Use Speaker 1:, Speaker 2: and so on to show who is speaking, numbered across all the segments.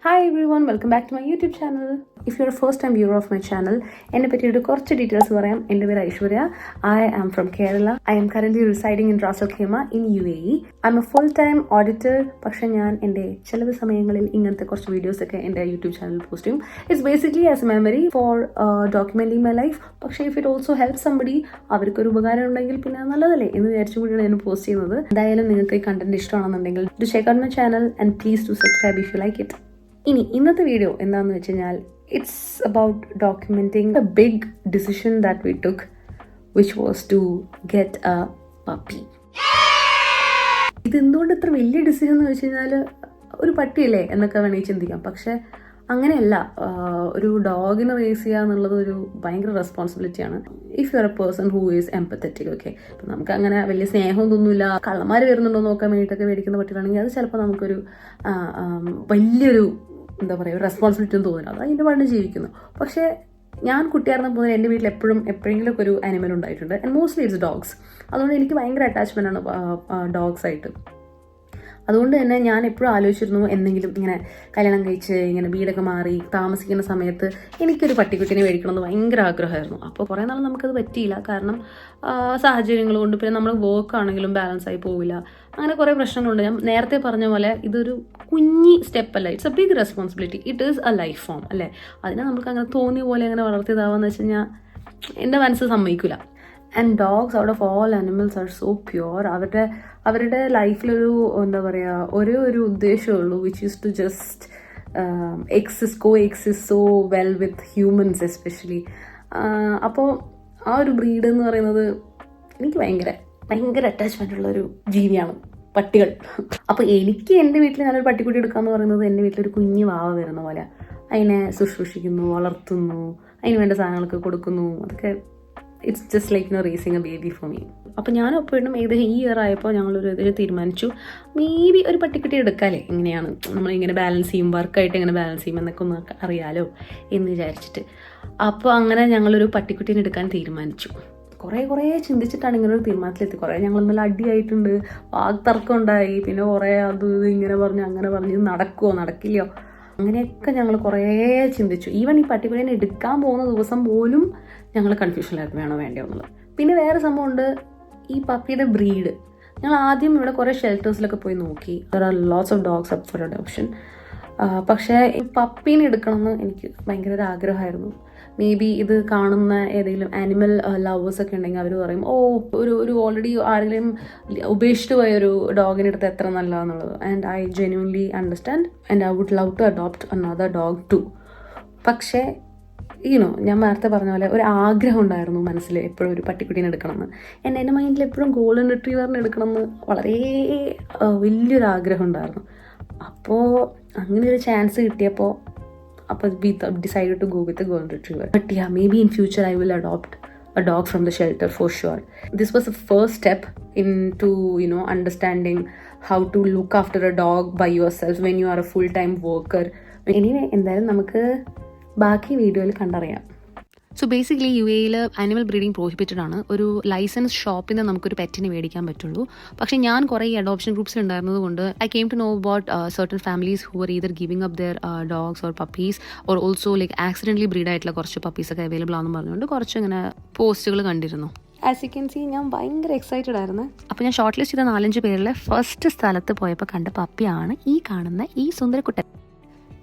Speaker 1: Hi everyone, welcome back to my YouTube channel. If you're a first time viewer of my channel, എന്നെ പറ്റിയൊരു കുറച്ച് details പറയാം. എൻ്റെ പേര് Aishwarya. I am from Kerala. I am currently residing in Ras Al Khaimah in UAE. I'm a full time auditor. പക്ഷേ ഞാൻ എൻ്റെ ചിലവ് സമയങ്ങളിൽ ഇങ്ങനത്തെ കുറച്ച് വീഡിയോസ് ഒക്കെ എൻ്റെ യൂട്യൂബ് ചാനൽ പോസ്റ്റ് ചെയ്യും. It's basically as a memory for documenting my life. പക്ഷേ if it also help somebody, അവർക്കൊരു ഉപകാരം ഉണ്ടെങ്കിൽ പിന്നെ നല്ലതല്ലേ എന്ന് വിചാരിച്ചു കൂടിയാണ് ഞാൻ പോസ്റ്റ് ചെയ്യുന്നത്. എന്തായാലും നിങ്ങൾക്ക് ഈ കണ്ടന്റ് ഇഷ്ടമാണെന്നുണ്ടെങ്കിൽ do check out my channel and please do subscribe if you like it. ഇന്നത്തെ വീഡിയോ എന്താണെന്ന് വെച്ച് കഴിഞ്ഞാൽ it's about documenting a big decision that we took which was to get a puppy. ഇത് എന്തുകൊണ്ട് ഇത്ര വലിയ ഡിസിഷൻ എന്ന് വെച്ച് കഴിഞ്ഞാൽ ഒരു പട്ടിയല്ലേ എന്നൊക്കെ വേണമെങ്കിൽ ചിന്തിക്കാം. പക്ഷെ അങ്ങനെയല്ല. ഒരു ഡോഗിനെ റേസ് ചെയ്യുക എന്നുള്ളത് ഒരു ഭയങ്കര റെസ്പോൺസിബിലിറ്റിയാണ്. If you are a person who is empathetic. Okay, അപ്പം നമുക്ക് അങ്ങനെ വലിയ സ്നേഹം തോന്നില്ല. കള്ളന്മാർ വരുന്നുണ്ടോ നോക്കാൻ വേണ്ടിയിട്ടൊക്കെ മേടിക്കുന്ന പട്ടികളാണെങ്കിൽ അത് ചിലപ്പോൾ നമുക്കൊരു വലിയൊരു എന്താ പറയുക റെസ്പോൺസിബിലിറ്റി ഒന്നും തോന്നില്ല. അത് അതിൻ്റെ പാടിന് ജീവിക്കുന്നു. പക്ഷേ ഞാൻ കുട്ടിയായിരുന്നപ്പോൾ എൻ്റെ വീട്ടിൽ എപ്പോഴെങ്കിലും ഒരു ആനിമൽ ഉണ്ടായിട്ടുണ്ട്. And mostly it's dogs. അതുകൊണ്ട് എനിക്ക് ഭയങ്കര അറ്റാച്ച്മെൻ്റ് ആണ് ഡോഗ്സ് ആയിട്ട്. അതുകൊണ്ട് തന്നെ ഞാൻ എപ്പോഴും ആലോചിച്ചിരുന്നു എന്തെങ്കിലും ഇങ്ങനെ കല്യാണം കഴിച്ച് ഇങ്ങനെ വീടൊക്കെ മാറി താമസിക്കുന്ന സമയത്ത് എനിക്കൊരു പട്ടിക്കുട്ടിനെ മേടിക്കണമെന്ന് ഭയങ്കര ആഗ്രഹമായിരുന്നു. അപ്പോൾ കുറേ നാൾ നമുക്കത് പറ്റിയില്ല. കാരണം സാഹചര്യങ്ങൾ കൊണ്ട് പിന്നെ നമ്മൾ വർക്ക് ആണെങ്കിലും ബാലൻസ് ആയി പോവില്ല. അങ്ങനെ കുറേ പ്രശ്നങ്ങളുണ്ട്. ഞാൻ നേരത്തെ പറഞ്ഞ പോലെ ഇതൊരു കുഞ്ഞി സ്റ്റെപ്പല്ല. It's a big responsibility. It is a life form അല്ലേ. അതിനെ നമുക്ക് അങ്ങനെ തോന്നിയ പോലെ അങ്ങനെ വളർത്തിയതാവാന്ന് വെച്ച് കഴിഞ്ഞാൽ എൻ്റെ മനസ്സ് സമ്മതിക്കില്ല. And dogs out of all animals are so pure. അവരുടെ ലൈഫിലൊരു എന്താ പറയുക ഒരു ഉദ്ദേശമേ ഉള്ളൂ, which is to just exist so well with humans especially. അപ്പോൾ ആ ഒരു ബ്രീഡ് എന്ന് പറയുന്നത് എനിക്ക് ഭയങ്കര അറ്റാച്ച്മെൻ്റ് ഉള്ളൊരു ജീവിയാണ് പട്ടികൾ. അപ്പോൾ എനിക്ക് എൻ്റെ വീട്ടിൽ ഞാനൊരു പട്ടിക്കുട്ടി എടുക്കാമെന്ന് പറയുന്നത് എൻ്റെ വീട്ടിലൊരു കുഞ്ഞു വാവ വരുന്ന പോലെ. അതിനെ ശുശ്രൂഷിക്കുന്നു, വളർത്തുന്നു, അതിന് വേണ്ട സാധനങ്ങളൊക്കെ കൊടുക്കുന്നു. അതൊക്കെ it's just like racing A baby for me. അപ്പോൾ ഞാൻ എപ്പോഴും ഏകദേശം ഈ ഇയർ ആയപ്പോൾ ഞങ്ങളൊരു തീരുമാനിച്ചു മേ ബി ഒരു പട്ടിക്കുട്ടി എടുക്കാമല്ലേ, എങ്ങനെയാണ് നമ്മളിങ്ങനെ ബാലൻസ് ചെയ്യും, വർക്കായിട്ട് എങ്ങനെ ബാലൻസ് ചെയ്യും എന്നൊക്കെ ഒന്ന് അറിയാലോ എന്ന് വിചാരിച്ചിട്ട്. അപ്പോൾ അങ്ങനെ ഞങ്ങളൊരു പട്ടിക്കുട്ടീനെ എടുക്കാൻ തീരുമാനിച്ചു. കുറേ ചിന്തിച്ചിട്ടാണ് ഇങ്ങനെ ഒരു തീരുമാനത്തിലെത്തി. കുറേ ഞങ്ങൾ ഇന്നലെ അടിയായിട്ടുണ്ട്, വാക്തർക്കം ഉണ്ടായി, പിന്നെ കുറേ അത് ഇങ്ങനെ പറഞ്ഞു അങ്ങനെ പറഞ്ഞു നടക്കുമോ നടക്കില്ലയോ അങ്ങനെയൊക്കെ ഞങ്ങൾ കുറേ ചിന്തിച്ചു. ഈവൻ ഈ പട്ടിക്കുട്ടീനെ എടുക്കാൻ പോകുന്ന ദിവസം പോലും ഞങ്ങൾ കൺഫ്യൂഷനിലായിരുന്നു വേണോ വേണ്ടയോ എന്നുള്ളത്. പിന്നെ വേറെ സംഭവമുണ്ട്, ഈ പപ്പിയുടെ ബ്രീഡ്. ഞങ്ങൾ ആദ്യം ഇവിടെ കുറേ ഷെൽട്ടേഴ്സിലൊക്കെ പോയി നോക്കി. There are lots of dogs up four adoption. പക്ഷേ ഈ പപ്പീനെ എടുക്കണമെന്ന് എനിക്ക് ഭയങ്കര ഒരു ആഗ്രഹമായിരുന്നു. മേ ബി ഇത് കാണുന്ന ഏതെങ്കിലും ആനിമൽ ലവേഴ്സ് ഒക്കെ ഉണ്ടെങ്കിൽ അവർ പറയും ഒരു ഓൾറെഡി ആരെങ്കിലും ഉപേക്ഷിച്ച് പോയൊരു ഡോഗിനെ എടുത്ത് എത്ര നല്ലതാണെന്നുള്ളത്. And I genuinely understand and I would love to adopt another dog too. പക്ഷേ ഞാൻ നേരത്തെ പറഞ്ഞ പോലെ ഒരു ആഗ്രഹം ഉണ്ടായിരുന്നു മനസ്സിൽ എപ്പോഴും ഒരു പട്ടിക്കുട്ടീനെ എടുക്കണമെന്ന്. എൻ്റെ മൈൻഡിൽ എപ്പോഴും ഗോൾഡൻ റിട്രീവറിനെ എടുക്കണമെന്ന് വളരെ വലിയൊരു ആഗ്രഹം ഉണ്ടായിരുന്നു. അപ്പോൾ അങ്ങനെ ഒരു ചാൻസ് കിട്ടിയപ്പോൾ we decided to go with the golden retriever. But yeah, maybe in future I will adopt a dog from the shelter for sure. This was the first step into understanding how to look after a dog by yourself when you are a full-time worker. Anyway, എന്തായാലും നമുക്ക് ബാക്കി വീഡിയോയിൽ കണ്ടറിയാം. So basically UAE animal breeding prohibited ആണ്. ഒരു licence ഷോപ്പിൽ നിന്ന് നമുക്കൊരു പെറ്റിനെ മേടിക്കാൻ പറ്റുള്ളൂ. പക്ഷേ ഞാൻ കുറേ അഡോപ്ഷൻ ഗ്രൂപ്പ്സിൽ ഉണ്ടായിരുന്നത് കൊണ്ട് I came to know about certain families who are either giving up their dogs or puppies or also like accidentally breed ആയിട്ടുള്ള കുറച്ച് പപ്പീസൊക്കെ അവൈലബിൾ ആണെന്ന് പറഞ്ഞുകൊണ്ട് കുറച്ച് ഇങ്ങനെ പോസ്റ്റുകൾ കണ്ടിരുന്നു. ആസ് യു ക്യാൻ സീ ഞാൻ ഭയങ്കര എക്സൈറ്റഡ് ആയിരുന്നു. അപ്പോൾ ഞാൻ ഷോർട്ട് ലിസ്റ്റ് ചെയ്ത 4-5 പേരിലെ ഫസ്റ്റ് സ്ഥലത്ത് പോയപ്പോൾ കണ്ട പപ്പിയാണ് ഈ കാണുന്ന ഈ സുന്ദരക്കുട്ടൻ.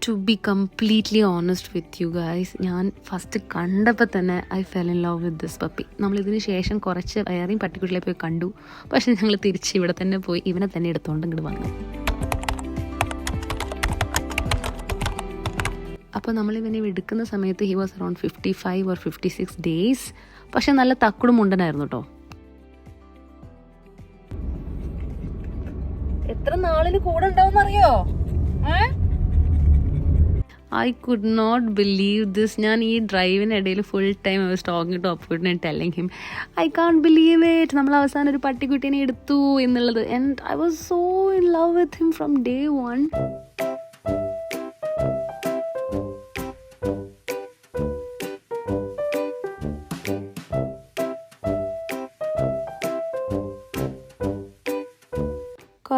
Speaker 1: To be completely honest with you guys, ഞാൻ ഫസ്റ്റ് കണ്ടപ്പോൾ തന്നെ I fell in love with this puppy. നമ്മളിതിന് ശേഷം കുറച്ച് വേറെയും പട്ടിക്കുട്ടികളെ പോയി കണ്ടു. പക്ഷേ ഞങ്ങൾ തിരിച്ച് ഇവിടെ തന്നെ പോയി ഇവനെ തന്നെ എടുത്തുകൊണ്ട് ഇങ്ങോട്ട് വന്നു. അപ്പോൾ നമ്മളിവനെ എടുക്കുന്ന സമയത്ത് he was around 55 or 56 days. പക്ഷെ നല്ല തക്കുടും മുണ്ടനായിരുന്നു കേട്ടോ. എത്ര നാളിന് കൂടെ ഉണ്ടാവുമെന്നറിയോ? I could not believe this. ഞാൻ ഈ ഡ്രൈവിനിടയിൽ full time I was talking to Apurna and telling him I can't believe it. നമ്മൾ അവസാനം ഒരു പട്ടിക്കുട്ടീനെ എടുത്തു എന്നുള്ളത്. And I was so in love with him from day one.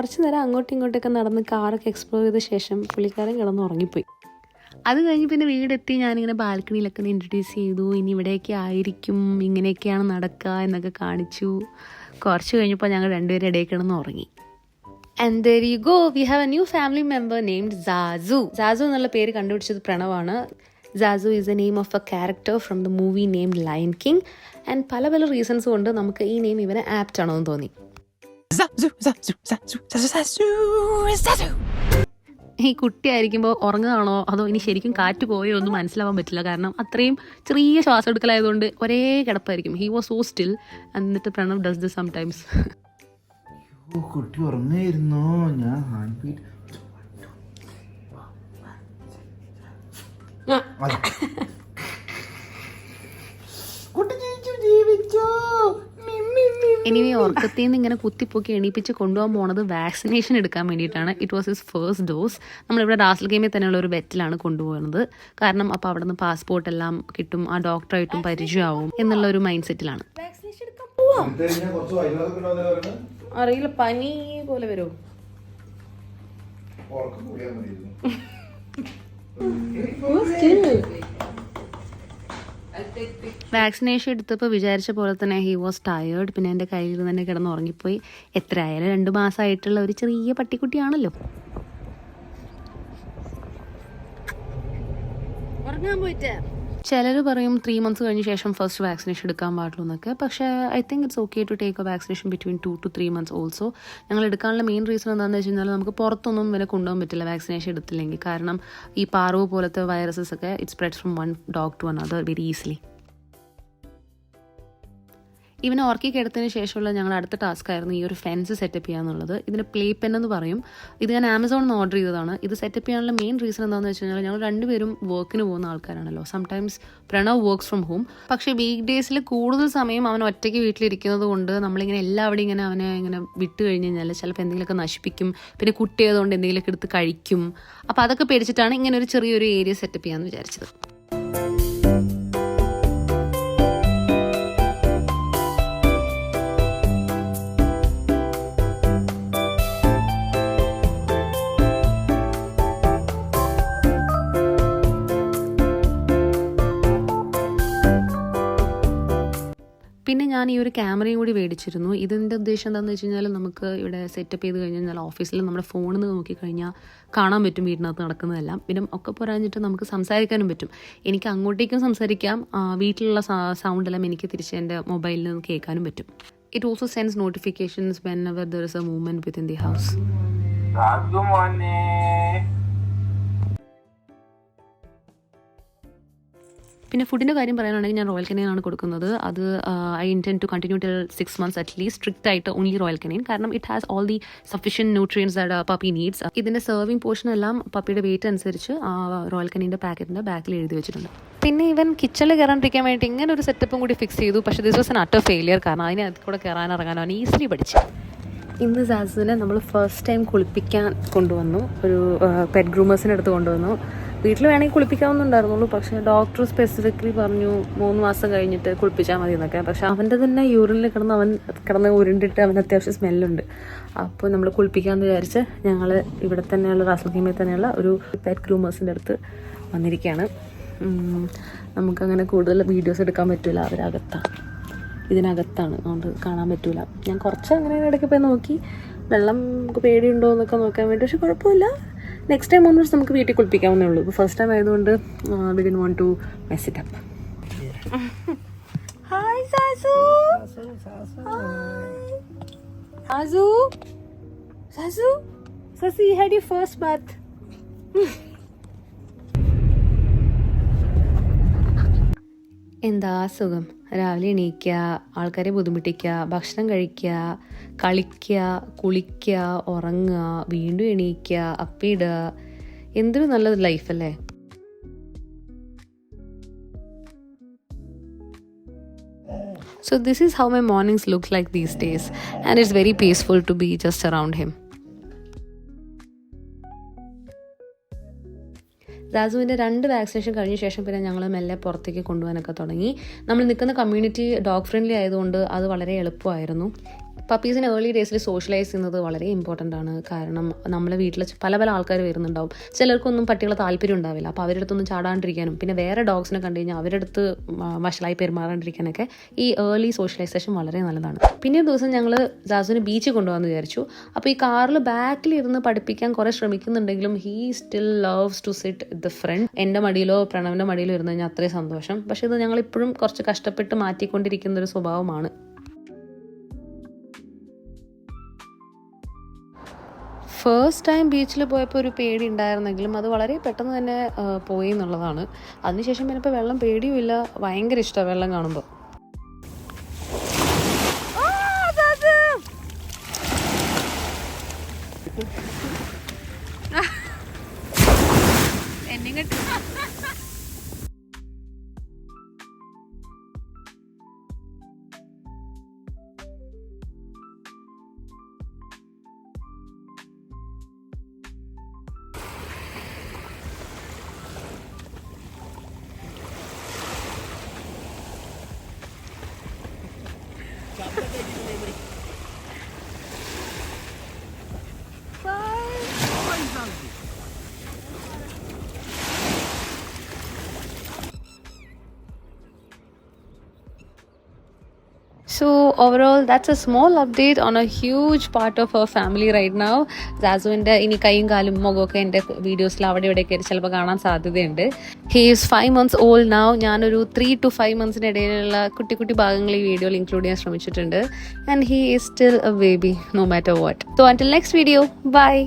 Speaker 1: കുറച്ച് നേരം അങ്ങോട്ടും ഇങ്ങോട്ടൊക്കെ നടന്ന് കാറൊക്കെ എക്സ്പ്ലോർ ചെയ്ത ശേഷം പുള്ളിക്കാരൻ കിടന്ന് ഉറങ്ങിപ്പോയി. അത് കഴിഞ്ഞ് പിന്നെ വീടെത്തി ഞാനിങ്ങനെ ബാൽക്കണിയിലൊക്കെ ഒന്ന് ഇൻട്രൊഡ്യൂസ് ചെയ്തു. ഇനി ഇവിടെയൊക്കെ ആയിരിക്കും, ഇങ്ങനെയൊക്കെയാണ് നടക്കുക എന്നൊക്കെ കാണിച്ചു. കുറച്ച് കഴിഞ്ഞപ്പോൾ ഞങ്ങൾ രണ്ടുപേരും ഇടയിൽ കിടന്ന് ഉറങ്ങി. And there you go, we have a new family member named Zazu. Zazu എന്നുള്ള പേര് കണ്ടുപിടിച്ചത് പ്രണവാണ്. Zazu is the name of a character from the movie named Lion King. And പല പല റീസൺസ് കൊണ്ട് നമുക്ക് ഈ നെയിം ഇവനെ ആപ്റ്റ് ആണോ എന്ന് തോന്നി. ഈ കുട്ടിയായിരിക്കുമ്പോൾ ഉറങ്ങുകയാണോ അതോ ഇനി ശരിക്കും കാറ്റ് പോയോ ഒന്നും മനസ്സിലാവാൻ പറ്റില്ല. കാരണം അത്രയും ചെറിയ ശ്വാസം എടുക്കലായതുകൊണ്ട് ഒരേ കിടപ്പായിരിക്കും. He was so still. എന്നിട്ട് പ്രണവ് ഡസ് ദിസ് സംടൈംസ്.
Speaker 2: കുട്ടി ഉറങ്ങായിരുന്നോ? ഞാൻ ഹാർട്ട് ബീറ്റ്
Speaker 1: ഇനി ഉറക്കത്തിൽ നിന്ന് ഇങ്ങനെ കുത്തിപ്പൊക്കി എണീപ്പിച്ച് കൊണ്ടുപോകാൻ പോണത് വാക്സിനേഷൻ എടുക്കാൻ വേണ്ടിയിട്ടാണ്. It was his first dose. നമ്മളിവിടെ റാസൽ ഗെയിമിൽ തന്നെയുള്ള ഒരു ബെറ്റിലാണ് കൊണ്ടുപോകുന്നത്. കാരണം അപ്പോൾ അവിടെ നിന്ന് പാസ്പോർട്ട് എല്ലാം കിട്ടും, ആ ഡോക്ടറായിട്ടും പരിചയമാവും എന്നുള്ള ഒരു മൈൻഡ് സെറ്റിലാണ്. വാക്സിനേഷൻ എടുക്കാൻ പോവാം. അറിയില്ല, പനി പോലെ വരുമോ? വാക്സിനേഷൻ എടുത്തപ്പോൾ വിചാരിച്ച പോലെ തന്നെ ഹി വാസ് ടയേർഡ്. പിന്നെ എൻ്റെ കയ്യിൽ തന്നെ കിടന്ന് ഉറങ്ങിപ്പോയി. എത്രയായാലും 2 മാസമായിട്ടുള്ള ഒരു ചെറിയ പട്ടിക്കുട്ടിയാണല്ലോ. ഉറങ്ങാൻ പോയിട്ട് ചിലർ പറയും 3 months കഴിഞ്ഞ ശേഷം ഫസ്റ്റ് വാക്സിനേഷൻ എടുക്കാൻ പാടുള്ളൂ എന്നൊക്കെ. പക്ഷേ I think it's okay to take a vaccination between 2 to 3 months also. ഞങ്ങൾ എടുക്കാനുള്ള മെയിൻ റീസൺ എന്താണെന്ന് വെച്ച് കഴിഞ്ഞാൽ നമുക്ക് പുറത്തൊന്നും ഇവരെ കൊണ്ടുപോകാൻ പറ്റില്ല വാക്സിനേഷൻ എടുത്തില്ലെങ്കിൽ. കാരണം ഈ പാർവോ പോലത്തെ വൈറസസ് ഒക്കെ it spreads from one dog to another very easily. ഇവനെ ഉറക്കി കിടത്തതിന് ശേഷമുള്ള ഞങ്ങളുടെ അടുത്ത ടാസ്ക് ആയിരുന്നു ഈ ഒരു ഫെൻസ് സെറ്റപ്പ് ചെയ്യാന്നുള്ളത്. ഇതിന് പ്ലേ പെൻ എന്ന് പറയും. ഇത് ഞാൻ ആമസോണിൽ നിന്ന് ഓർഡർ ചെയ്തതാണ്. ഇത് സെറ്റപ്പ് ചെയ്യാനുള്ള മെയിൻ റീസൺ എന്താണെന്ന് വെച്ച് കഴിഞ്ഞാൽ ഞങ്ങൾ രണ്ടുപേരും വർക്കിന് പോകുന്ന ആൾക്കാരാണല്ലോ. Sometimes Pranav works from home. പക്ഷേ വീക്ക് ഡേയ്സിൽ കൂടുതൽ സമയം അവൻ ഒറ്റയ്ക്ക് വീട്ടിലിരിക്കുന്നത് കൊണ്ട് നമ്മളിങ്ങനെ എല്ലാവരും ഇങ്ങനെ അവനെ ഇങ്ങനെ വിട്ട് കഴിഞ്ഞ് കഴിഞ്ഞാൽ ചിലപ്പോൾ എന്തെങ്കിലുമൊക്കെ നശിപ്പിക്കും. പിന്നെ കുട്ടിയായതുകൊണ്ട് എന്തെങ്കിലുമൊക്കെ എടുത്ത് കഴിക്കും. അപ്പോൾ അതൊക്കെ പേടിച്ചിട്ടാണ് ഇങ്ങനെ ഒരു ചെറിയൊരു ഏരിയ സെറ്റപ്പ് ചെയ്യാമെന്ന് വിചാരിച്ചത്. പിന്നെ ഞാൻ ഈ ഒരു ക്യാമറയും കൂടി മേടിച്ചിരുന്നു. ഇതിൻ്റെ ഉദ്ദേശം എന്താണെന്ന് വെച്ച് കഴിഞ്ഞാൽ നമുക്ക് ഇവിടെ സെറ്റപ്പ് ചെയ്ത് കഴിഞ്ഞ് കഴിഞ്ഞാൽ ഓഫീസിൽ നമ്മുടെ ഫോണിൽ നിന്ന് നോക്കിക്കഴിഞ്ഞാൽ കാണാൻ പറ്റും വീടിനകത്ത് നടക്കുന്നതെല്ലാം. പിന്നെ ഒക്കെ പോരാഞ്ഞിട്ട് നമുക്ക് സംസാരിക്കാനും പറ്റും. എനിക്ക് അങ്ങോട്ടേക്കും സംസാരിക്കാം, വീട്ടിലുള്ള സൗണ്ടെല്ലാം എനിക്ക് തിരിച്ച് എൻ്റെ മൊബൈലിൽ നിന്ന് കേൾക്കാനും പറ്റും. It also sends notifications whenever there is a movement within the house. പിന്നെ ഫുഡിൻ്റെ കാര്യം പറയാനാണെങ്കിൽ ഞാൻ റോയൽ കനീനാണ് കൊടുക്കുന്നത്. അത് I intend to continue till 6 months at least. Strict ആയിട്ട് ഓൺലി റോയൽ കനീൻ. കാരണം it has all the sufficient nutrients that puppy needs. ഇതിൻ്റെ സെർവിങ് പോർഷൻ എല്ലാം പപ്പിയുടെ വെയിറ്റ് അനുസരിച്ച് റോയൽ കനീൻ്റെ പാക്കറ്റിൻ്റെ ബാക്കിൽ എഴുതി വെച്ചിട്ടുണ്ട്. പിന്നെ ഇവൻ കിച്ചണിൽ കയറാണ്ടിരിക്കാൻ വേണ്ടി ഇങ്ങനെ ഒരു സെറ്റപ്പും കൂടി ഫിക്സ് ചെയ്തു. പക്ഷേ this was an utter failure. കാരണം അതിന് അതിൽ കൂടെ കയറാനിറങ്ങാനോ അവൻ ഈസിലി പഠിച്ചു. ഇന്ന് സാസുവിനെ നമ്മൾ ഫസ്റ്റ് ടൈം കുളിപ്പിക്കാൻ കൊണ്ടുവന്നു. ഒരു പെറ്റ് ഗ്രൂമേഴ്സിൻ്റെ അടുത്ത് കൊണ്ടുവന്നു. വീട്ടിൽ വേണമെങ്കിൽ കുളിപ്പിക്കാവുന്നുണ്ടായിരുന്നുള്ളൂ. പക്ഷേ ഡോക്ടർ സ്പെസിഫിക്കലി പറഞ്ഞു 3 മാസം കഴിഞ്ഞിട്ട് കുളിപ്പിച്ചാൽ മതി എന്നൊക്കെ. പക്ഷേ അവൻ്റെ തന്നെ യൂറിനിൽ കിടന്ന് ഉരുണ്ടിട്ട് അവന് അത്യാവശ്യം സ്മെല്ലുണ്ട്. അപ്പോൾ നമ്മൾ കുളിപ്പിക്കാമെന്ന് വിചാരിച്ച് ഞങ്ങൾ ഇവിടെ തന്നെയുള്ള റാസൽ ഗെയിമിൽ തന്നെയുള്ള ഒരു പെറ്റ് ഗ്രൂമേഴ്സിൻ്റെ അടുത്ത് വന്നിരിക്കുകയാണ്. നമുക്കങ്ങനെ കൂടുതൽ വീഡിയോസ് എടുക്കാൻ പറ്റില്ല, ഇതിനകത്താണ്, അതുകൊണ്ട് കാണാൻ പറ്റില്ല. ഞാൻ കുറച്ച് അങ്ങനെ ഇടയ്ക്ക് പോയി നോക്കി വെള്ളം നമുക്ക് പേടിയുണ്ടോ എന്നൊക്കെ നോക്കാൻ വേണ്ടി. പക്ഷെ കുഴപ്പമില്ല, നെക്സ്റ്റ് ടൈം വന്നിട്ട് നമുക്ക് വീട്ടിൽ കുളിപ്പിക്കാവുന്നേ ഉള്ളൂ. ഇപ്പോൾ ഫസ്റ്റ് ടൈം ആയതുകൊണ്ട് we didn't want to mess it up. Hi Zazu. Zazu Zazu Zazu you had your first bath. എന്താ സുഖം. രാവിലെ എണീക്കുക, ആൾക്കാരെ ബുദ്ധിമുട്ടിക്കുക, ഭക്ഷണം കഴിക്കുക, കളിക്കുക, കുളിക്കുക, ഉറങ്ങുക, വീണ്ടും എണീക്കുക, അപ്പിടുക. എന്തൊരു നല്ലൊരു ലൈഫല്ലേ. So this is how my mornings look like these days, and it's very peaceful to be just around him. രാജുവിൻ്റെ 2 vaccination കഴിഞ്ഞ ശേഷം പിന്നെ ഞങ്ങൾ മെല്ലെ പുറത്തേക്ക് കൊണ്ടുപോകാനൊക്കെ തുടങ്ങി. നമ്മൾ നിൽക്കുന്ന കമ്മ്യൂണിറ്റി ഡോഗ് ഫ്രണ്ട്ലി ആയതുകൊണ്ട് അത് വളരെ എളുപ്പമായിരുന്നു. പപ്പീസിന് ഏർലി ഡേയ്സിൽ സോഷ്യലൈസ് ചെയ്യുന്നത് വളരെ ഇമ്പോർട്ടൻ്റ് ആണ്. കാരണം നമ്മളെ വീട്ടിൽ പല പല ആൾക്കാർ വരുന്നുണ്ടാവും. ചിലർക്കൊന്നും പട്ടികളെ താല്പര്യം ഉണ്ടാവില്ല. അപ്പോൾ അവരുടെ അടുത്തൊന്നും ചാടാണ്ടിരിക്കാനും പിന്നെ വേറെ ഡോഗ്സിനെ കണ്ടു കഴിഞ്ഞാൽ അവരുടെ അടുത്ത് വഷളായി പെരുമാറാണ്ടിരിക്കാനൊക്കെ ഈ ഏർലി സോഷ്യലൈസേഷൻ വളരെ നല്ലതാണ്. പിന്നെ ഒരു ദിവസം ഞങ്ങൾ ജാസുവിനെ ബീച്ചിൽ കൊണ്ടുപോകാമെന്ന് വിചാരിച്ചു. അപ്പോൾ ഈ കാറിൽ ബാക്കിൽ ഇരുന്ന് പഠിപ്പിക്കാൻ കുറേ ശ്രമിക്കുന്നുണ്ടെങ്കിലും he still loves to sit the front. എൻ്റെ മടിയിലോ പ്രണവിൻ്റെ മടിയിലോ ഇരുന്ന് കഴിഞ്ഞാൽ അത്രയും സന്തോഷം. പക്ഷേ ഇത് ഞങ്ങളിപ്പോഴും കുറച്ച് കഷ്ടപ്പെട്ട് മാറ്റിക്കൊണ്ടിരിക്കുന്ന ഒരു സ്വഭാവമാണ്. ഫസ്റ്റ് ടൈം ബീച്ചിൽ പോയപ്പോൾ ഒരു പേടി ഉണ്ടായിരുന്നെങ്കിലും അത് വളരെ പെട്ടെന്ന് തന്നെ പോയി എന്നുള്ളതാണ്. അതിനുശേഷം പിന്നെ ഇപ്പോൾ വെള്ളം പേടിയുമില്ല, ഭയങ്കര ഇഷ്ടമാണ് വെള്ളം കാണുമ്പോൾ. So overall, that's a small update on a huge part of our family right now. ജാസുവിൻ്റെ ഇനി കൈയും കാലും മുഖമൊക്കെ എൻ്റെ വീഡിയോസിൽ അവിടെ ഇവിടെയൊക്കെ ചിലപ്പോൾ കാണാൻ സാധ്യതയുണ്ട്. He is 5 months old now. ഞാനൊരു 3 to 5 months ഇടയിലുള്ള കുട്ടി കുട്ടി ഭാഗങ്ങൾ ഈ വീഡിയോയിൽ ഇൻക്ലൂഡ് ചെയ്യാൻ ശ്രമിച്ചിട്ടുണ്ട്. And he is still a baby no matter what. So until next video, bye.